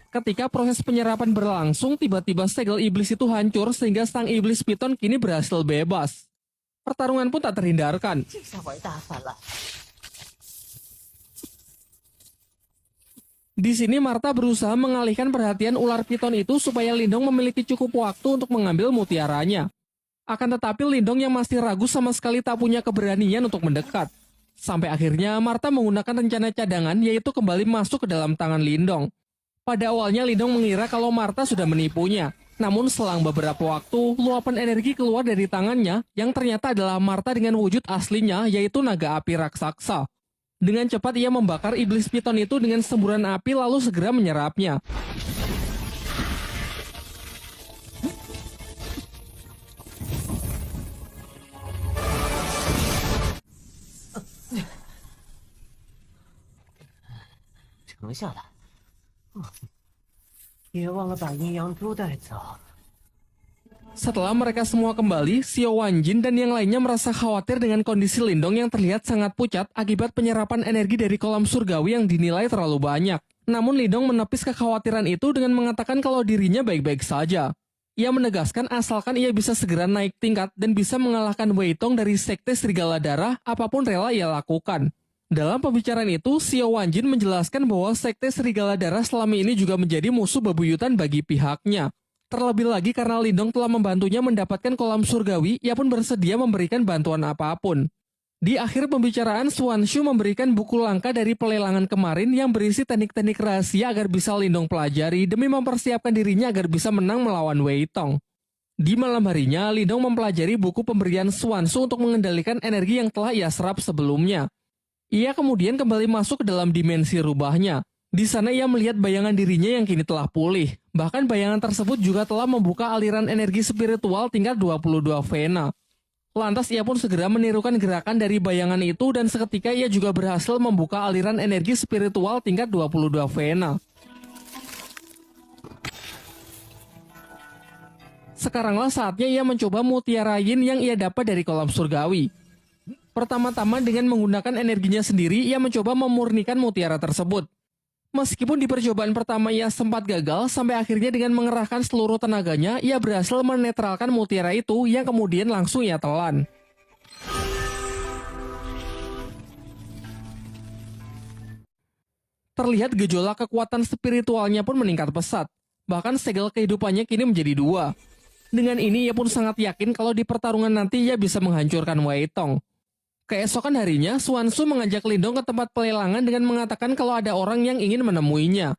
Ketika proses penyerapan berlangsung, tiba-tiba segel iblis itu hancur sehingga sang iblis piton kini berhasil bebas. Pertarungan pun tak terhindarkan. 这下玩大发了。 Di sini Martha berusaha mengalihkan perhatian ular piton itu supaya Lindong memiliki cukup waktu untuk mengambil mutiaranya. Akan tetapi Lindong yang masih ragu sama sekali tak punya keberanian untuk mendekat. Sampai akhirnya Martha menggunakan rencana cadangan yaitu kembali masuk ke dalam tangan Lindong. Pada awalnya Lindong mengira kalau Martha sudah menipunya. Namun selang beberapa waktu, luapan energi keluar dari tangannya yang ternyata adalah Martha dengan wujud aslinya yaitu naga api raksasa. Dengan cepat ia membakar iblis piton itu dengan semburan api lalu segera menyerapnya. “成下来，别忘了把阴阳珠带走。” Setelah mereka semua kembali, Xiao Wanjin dan yang lainnya merasa khawatir dengan kondisi Lindong yang terlihat sangat pucat akibat penyerapan energi dari kolam surgawi yang dinilai terlalu banyak. Namun Lindong menepis kekhawatiran itu dengan mengatakan kalau dirinya baik-baik saja. Ia menegaskan asalkan ia bisa segera naik tingkat dan bisa mengalahkan Wei Tong dari Sekte Serigala Darah, apapun rela ia lakukan. Dalam pembicaraan itu, Xiao Wanjin menjelaskan bahwa Sekte Serigala Darah selama ini juga menjadi musuh bebuyutan bagi pihaknya. Terlebih lagi karena Lindong telah membantunya mendapatkan kolam surgawi, ia pun bersedia memberikan bantuan apapun. Di akhir pembicaraan, Swanshu memberikan buku langka dari pelelangan kemarin yang berisi teknik-teknik rahasia agar bisa Lindong pelajari demi mempersiapkan dirinya agar bisa menang melawan Wei Tong. Di malam harinya, Lindong mempelajari buku pemberian Swanshu untuk mengendalikan energi yang telah ia serap sebelumnya. Ia kemudian kembali masuk ke dalam dimensi rubahnya. Di sana ia melihat bayangan dirinya yang kini telah pulih. Bahkan bayangan tersebut juga telah membuka aliran energi spiritual tingkat 22 Vena. Lantas ia pun segera menirukan gerakan dari bayangan itu dan seketika ia juga berhasil membuka aliran energi spiritual tingkat 22 Vena. Sekaranglah saatnya ia mencoba mutiara yin yang ia dapat dari kolam surgawi. Pertama-tama dengan menggunakan energinya sendiri, ia mencoba memurnikan mutiara tersebut. Meskipun di percobaan pertama ia sempat gagal, sampai akhirnya dengan mengerahkan seluruh tenaganya, ia berhasil menetralkan mutiara itu yang kemudian langsung ia telan. Terlihat gejolak kekuatan spiritualnya pun meningkat pesat. Bahkan segel kehidupannya kini menjadi 2. Dengan ini ia pun sangat yakin kalau di pertarungan nanti ia bisa menghancurkan Wei Tong. Keesokan harinya, Swanshu mengajak Lindong ke tempat pelelangan dengan mengatakan kalau ada orang yang ingin menemuinya.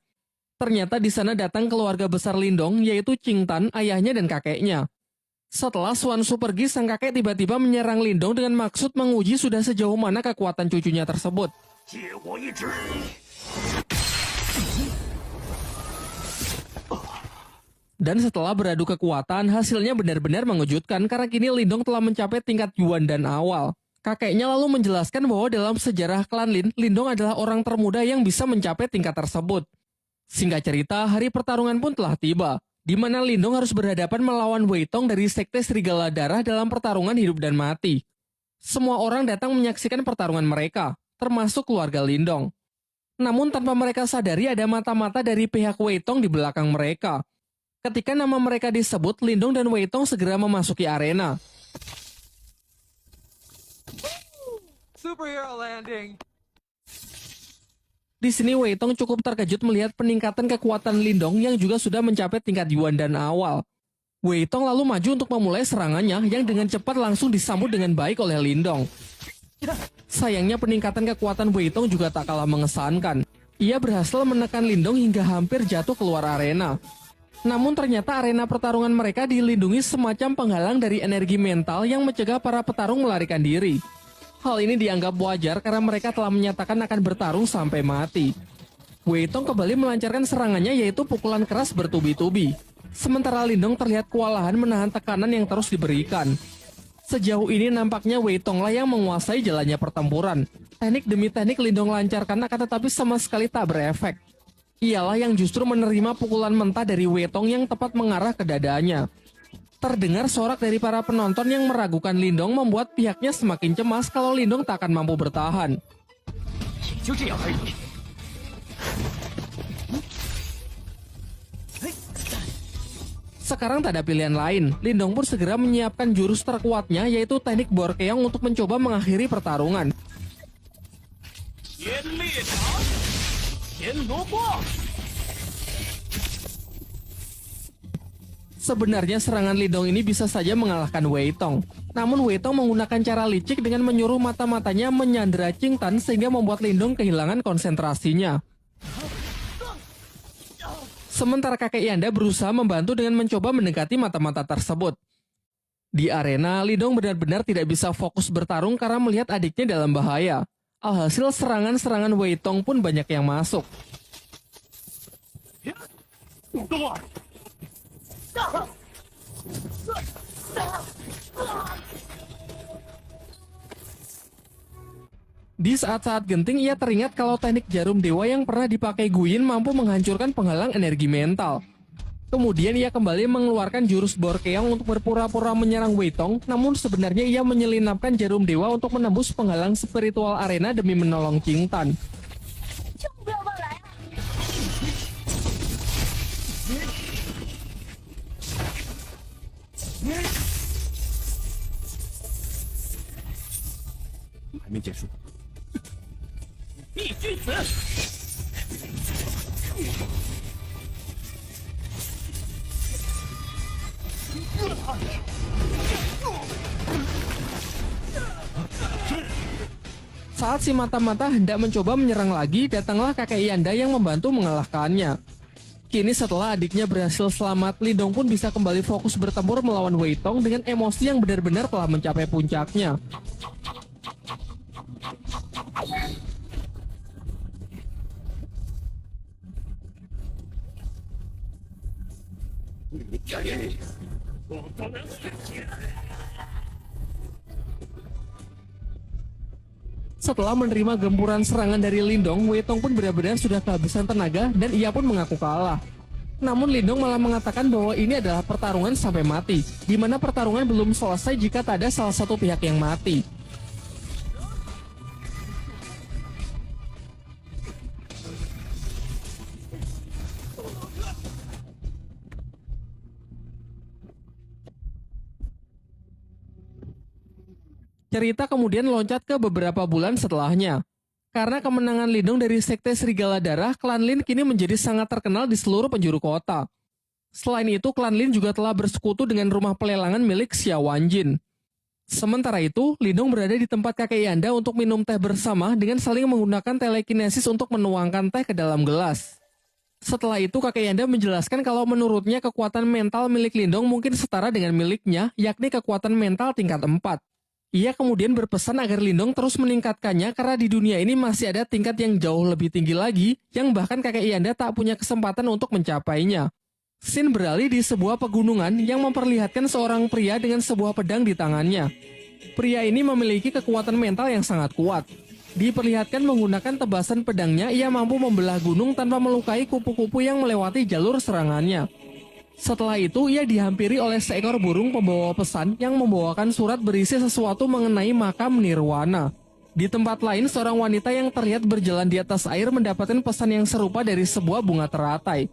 Ternyata di sana datang keluarga besar Lindong, yaitu Qing Tan, ayahnya dan kakeknya. Setelah Swanshu pergi, sang kakek tiba-tiba menyerang Lindong dengan maksud menguji sudah sejauh mana kekuatan cucunya tersebut. Dan setelah beradu kekuatan, hasilnya benar-benar mengejutkan karena kini Lindong telah mencapai tingkat Yuan dan awal. Kakeknya lalu menjelaskan bahwa dalam sejarah klan Lin, Lindong adalah orang termuda yang bisa mencapai tingkat tersebut. Singkat cerita, hari pertarungan pun telah tiba, di mana Lindong harus berhadapan melawan Wei Tong dari Sekte Serigala Darah dalam pertarungan hidup dan mati. Semua orang datang menyaksikan pertarungan mereka, termasuk keluarga Lindong. Namun tanpa mereka sadari ada mata-mata dari pihak Wei Tong di belakang mereka. Ketika nama mereka disebut, Lindong dan Wei Tong segera memasuki arena. Superhero landing. Di sini Wei Tong cukup terkejut melihat peningkatan kekuatan Lindong yang juga sudah mencapai tingkat Yuan dan awal. Wei Tong lalu maju untuk memulai serangannya yang dengan cepat langsung disambut dengan baik oleh Lindong. Sayangnya peningkatan kekuatan Wei Tong juga tak kalah mengesankan. Ia berhasil menekan Lindong hingga hampir jatuh keluar arena. Namun ternyata arena pertarungan mereka dilindungi semacam penghalang dari energi mental yang mencegah para petarung melarikan diri. Hal ini dianggap wajar karena mereka telah menyatakan akan bertarung sampai mati. Wei Tong kembali melancarkan serangannya yaitu pukulan keras bertubi-tubi. Sementara Lindong terlihat kewalahan menahan tekanan yang terus diberikan. Sejauh ini nampaknya Wei Tong lah yang menguasai jalannya pertempuran. Teknik demi teknik Lindong lancarkan akan tetapi sama sekali tak berefek. Ialah yang justru menerima pukulan mentah dari Wei Tong yang tepat mengarah ke dadanya. Terdengar sorak dari para penonton yang meragukan Lindong membuat pihaknya semakin cemas kalau Lindong tak akan mampu bertahan. Sekarang tak ada pilihan lain, Lindong pun segera menyiapkan jurus terkuatnya yaitu teknik Borkeong untuk mencoba mengakhiri pertarungan. Sebenarnya serangan Lindong ini bisa saja mengalahkan Wei Tong. Namun Wei Tong menggunakan cara licik dengan menyuruh mata-matanya menyandera Qing Tan sehingga membuat Lindong kehilangan konsentrasinya. Sementara kakek Yanda berusaha membantu dengan mencoba mendekati mata-mata tersebut. Di arena, Lindong benar-benar tidak bisa fokus bertarung karena melihat adiknya dalam bahaya. Alhasil serangan-serangan Wei Tong pun banyak yang masuk. Di saat-saat genting, ia teringat kalau teknik jarum dewa yang pernah dipakai Guyin mampu menghancurkan penghalang energi mental. Kemudian ia kembali mengeluarkan jurus Borkeong untuk berpura-pura menyerang Wei Tong, namun sebenarnya ia menyelinapkan jarum dewa untuk menembus penghalang spiritual arena demi menolong Qing Tan. Saat si mata-mata hendak mencoba menyerang lagi, datanglah kakek Yanda yang membantu mengalahkannya. Kini setelah adiknya berhasil selamat, Lindong pun bisa kembali fokus bertempur melawan Wei Tong dengan emosi yang benar-benar telah mencapai puncaknya. Setelah menerima gempuran serangan dari Lindong, Wei Tong pun benar-benar sudah kehabisan tenaga dan ia pun mengaku kalah. Namun Lindong malah mengatakan bahwa ini adalah pertarungan sampai mati, di mana pertarungan belum selesai jika tak ada salah satu pihak yang mati. Cerita kemudian loncat ke beberapa bulan setelahnya. Karena kemenangan Lindong dari Sekte Serigala Darah, klan Lin kini menjadi sangat terkenal di seluruh penjuru kota. Selain itu, klan Lin juga telah bersekutu dengan rumah pelelangan milik Xiao Wanjin. Sementara itu, Lindong berada di tempat kakek Yanda untuk minum teh bersama dengan saling menggunakan telekinesis untuk menuangkan teh ke dalam gelas. Setelah itu, kakek Yanda menjelaskan kalau menurutnya kekuatan mental milik Lindong mungkin setara dengan miliknya, yakni kekuatan mental tingkat 4. Ia kemudian berpesan agar Lindong terus meningkatkannya karena di dunia ini masih ada tingkat yang jauh lebih tinggi lagi yang bahkan kakek Yanda tak punya kesempatan untuk mencapainya. Scene beralih di sebuah pegunungan yang memperlihatkan seorang pria dengan sebuah pedang di tangannya. Pria ini memiliki kekuatan mental yang sangat kuat. Diperlihatkan menggunakan tebasan pedangnya, ia mampu membelah gunung tanpa melukai kupu-kupu yang melewati jalur serangannya. Setelah itu, ia dihampiri oleh seekor burung pembawa pesan yang membawakan surat berisi sesuatu mengenai makam Nirwana. Di tempat lain, seorang wanita yang terlihat berjalan di atas air mendapatkan pesan yang serupa dari sebuah bunga teratai.